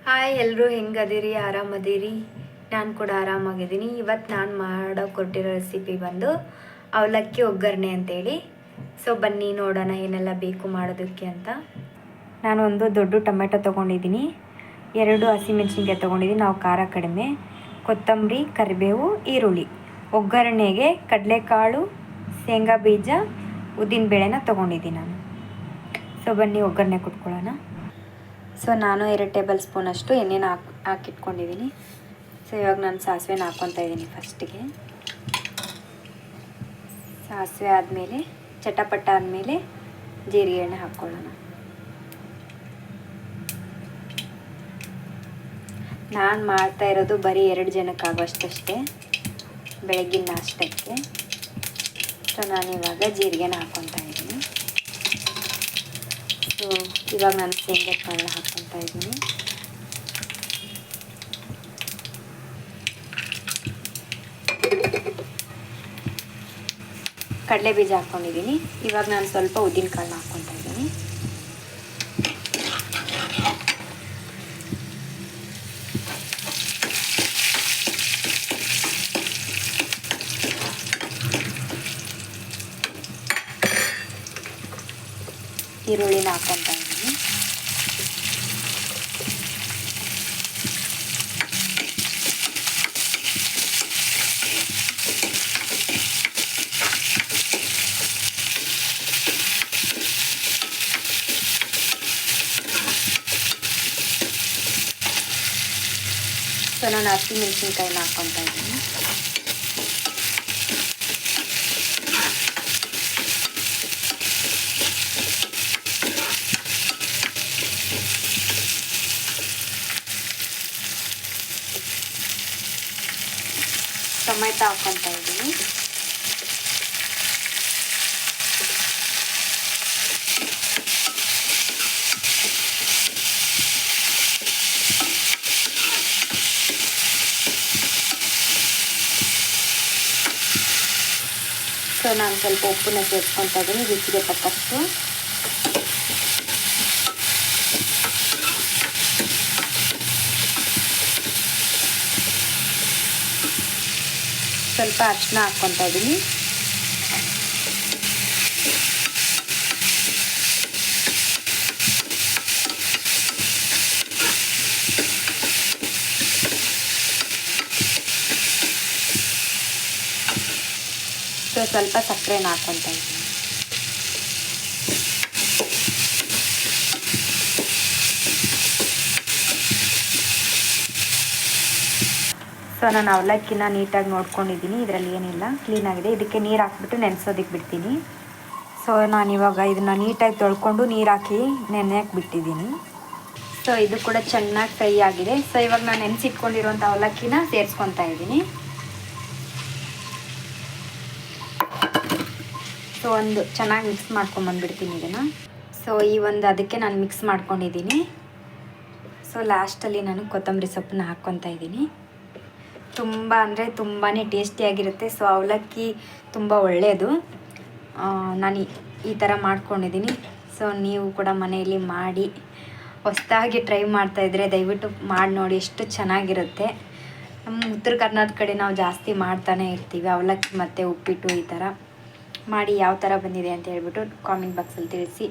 Hi ಎಲ್ಲರೂ ಹೆಂಗದಿರಿ? ಆರಾಮದಿರಿ? ನಾನು ಕೂಡ ಆರಾಮಾಗಿದ್ದೀನಿ. ಇವತ್ತು ನಾನು ಮಾಡೋಕೆ ಕೊಟ್ಟಿರೋ ರೆಸಿಪಿ ಬಂದು ಅವಲಕ್ಕಿ ಒಗ್ಗರಣೆ ಅಂತೇಳಿ. ಸೊ ಬನ್ನಿ ನೋಡೋಣ ಏನೆಲ್ಲ ಬೇಕು ಮಾಡೋದಕ್ಕೆ ಅಂತ. ನಾನು ಒಂದು ದೊಡ್ಡ ಟೊಮೆಟೊ ತೊಗೊಂಡಿದ್ದೀನಿ, 2 ಹಸಿಮೆಣಸಿನ್ಕಾಯಿ ತೊಗೊಂಡಿದ್ದೀನಿ, ನಾವು ಖಾರ ಕಡಿಮೆ, ಕೊತ್ತಂಬರಿ, ಕರಿಬೇವು, ಈರುಳ್ಳಿ. ಒಗ್ಗರಣೆಗೆ ಕಡಲೆಕಾಳು, ಶೇಂಗಾ ಬೀಜ, ಉದ್ದಿನಬೇಳೆನ ತೊಗೊಂಡಿದ್ದೀನಿ ನಾನು. ಸೊ ಬನ್ನಿ ಒಗ್ಗರಣೆ ಕೊಟ್ಕೊಳ್ಳೋಣ. ಸೊ ನಾನು 2 ಟೇಬಲ್ ಸ್ಪೂನಷ್ಟು ಎಣ್ಣೆನ ಹಾಕಿಟ್ಕೊಂಡಿದ್ದೀನಿ. ಸೊ ಇವಾಗ ನಾನು ಸಾಸಿವೆನ ಹಾಕ್ಕೊತಾ ಇದ್ದೀನಿ. ಫಸ್ಟಿಗೆ ಸಾಸಿವೆ ಆದಮೇಲೆ ಚಟಪಟ ಆದಮೇಲೆ ಜೀರಿಗೆ ಎಣ್ಣೆ ಹಾಕ್ಕೊಳ್ಳೋಣ. ನಾನು ಮಾಡ್ತಾ ಇರೋದು ಬರೀ 2 ಜನಕ್ಕಾಗೋಷ್ಟೇ, ಬೆಳಗ್ಗಿನ ನಾಷ್ಟಕ್ಕೆ. ಸೊ ನಾನಿವಾಗ ಜೀರಿಗೆನ ಹಾಕ್ಕೊತಾ ಇದ್ದೀನಿ. ಸೊ ಇವಾಗ ನಾನು ಶೇಂಗಾ ಕಾಳನ್ನ ಹಾಕ್ಕೊತಾ ಇದ್ದೀನಿ. ಕಡಲೆ ಬೀಜ ಹಾಕ್ಕೊಂಡಿದ್ದೀನಿ. ಇವಾಗ ನಾನು ಸ್ವಲ್ಪ ಉದ್ದಿನ ಕಾಳನ್ನ ಹಾಕ್ಕೊತಾ ಇದ್ದೀನಿ. ಈರುಳ್ಳಿನ ಹಾಕ್ಕೊತಾ ಇದ್ದೀನಿ. ಸೊ ನಾನು ಹಸಿಮೆಣಸಿನ್ಕಾಯಿನ ಹಾಕ್ಕೊತಾ ಇದ್ದೀನಿ. ಟೊಮೆಟೊ ಹಾಕ್ಕೊತಾ ಇದ್ದೀನಿ. ಸೊ ನಾನು ಸ್ವಲ್ಪ ಉಪ್ಪನ್ನ ಸೇರಿಸ್ಕೊತಾ ಇದ್ದೀನಿ ರುಚಿಗೆ ತಕ್ಕಷ್ಟು. ಸ್ವಲ್ಪ ಅರಿಶಿನ ಹಾಕ್ಕೊತಾ ಇದ್ದೀನಿ. ಸೊ ಸ್ವಲ್ಪ ಸಕ್ಕರೆನ ಹಾಕ್ಕೊತಾ ಇದ್ದೀನಿ. ಸೊ ನಾನು ಅವಲಕ್ಕಿನ ನೀಟಾಗಿ ನೋಡ್ಕೊಂಡಿದ್ದೀನಿ, ಇದರಲ್ಲಿ ಏನಿಲ್ಲ, ಕ್ಲೀನಾಗಿದೆ. ಇದಕ್ಕೆ ನೀರು ಹಾಕ್ಬಿಟ್ಟು ನೆನೆಸೋದಕ್ಕೆ ಬಿಡ್ತೀನಿ. ಸೊ ನಾನಿವಾಗ ಇದನ್ನು ನೀಟಾಗಿ ತೊಳ್ಕೊಂಡು ನೀರು ಹಾಕಿ ನೆನೆಯಕ್ಕೆ ಬಿಟ್ಟಿದ್ದೀನಿ. ಸೊ ಇದು ಕೂಡ ಚೆನ್ನಾಗಿ ಫ್ರೈ ಆಗಿದೆ. ಸೊ ಇವಾಗ ನಾನು ನೆನೆಸಿಟ್ಕೊಂಡಿರುವಂಥ ಅವಲಕ್ಕಿನ ಸೇರಿಸ್ಕೊತಾ ಇದ್ದೀನಿ. ಸೊ ಒಂದು ಚೆನ್ನಾಗಿ ಮಿಕ್ಸ್ ಮಾಡ್ಕೊಂಬಂದ್ಬಿಡ್ತೀನಿ ಇದನ್ನು. ಸೊ ಈ ಒಂದು ಅದಕ್ಕೆ ನಾನು ಮಿಕ್ಸ್ ಮಾಡ್ಕೊಂಡಿದ್ದೀನಿ. ಸೊ ಲಾಸ್ಟಲ್ಲಿ ನಾನು ಕೊತ್ತಂಬರಿ ಸೊಪ್ಪನ್ನ ಹಾಕ್ಕೊತಾ ಇದ್ದೀನಿ. ತುಂಬ ಅಂದರೆ ತುಂಬಾ ಟೇಸ್ಟಿಯಾಗಿರುತ್ತೆ. ಸೊ ಅವಲಕ್ಕಿ ತುಂಬ ಒಳ್ಳೆಯದು. ನಾನು ಈ ಥರ ಮಾಡ್ಕೊಂಡಿದ್ದೀನಿ. ಸೊ ನೀವು ಕೂಡ ಮನೆಯಲ್ಲಿ ಮಾಡಿ ಹೊಸದಾಗಿ ಟ್ರೈ ಮಾಡ್ತಾಯಿದ್ರೆ ದಯವಿಟ್ಟು ಮಾಡಿ ನೋಡಿ, ಎಷ್ಟು ಚೆನ್ನಾಗಿರುತ್ತೆ. ನಮ್ಮ ಉತ್ತರ ಕರ್ನಾಟಕ ಕಡೆ ನಾವು ಜಾಸ್ತಿ ಮಾಡ್ತಾನೆ ಇರ್ತೀವಿ ಅವಲಕ್ಕಿ ಮತ್ತು ಉಪ್ಪಿಟ್ಟು. ಈ ಥರ ಮಾಡಿ ಯಾವ ಥರ ಬಂದಿದೆ ಅಂತ ಹೇಳ್ಬಿಟ್ಟು ಕಾಮೆಂಟ್ ಬಾಕ್ಸಲ್ಲಿ ತಿಳಿಸಿ.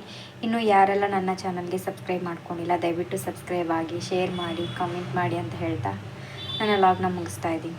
ಇನ್ನು ಯಾರೆಲ್ಲ ನನ್ನ ಚಾನಲ್ಗೆ ಸಬ್ಸ್ಕ್ರೈಬ್ ಮಾಡ್ಕೊಂಡಿಲ್ಲ ದಯವಿಟ್ಟು ಸಬ್ಸ್ಕ್ರೈಬ್ ಆಗಿ, ಶೇರ್ ಮಾಡಿ, ಕಾಮೆಂಟ್ ಮಾಡಿ ಅಂತ ಹೇಳ್ತಾ ನನ್ನ ವ್ಲಾಗ್ನ ಮುಗಿಸ್ತಾ ಇದ್ದೀನಿ.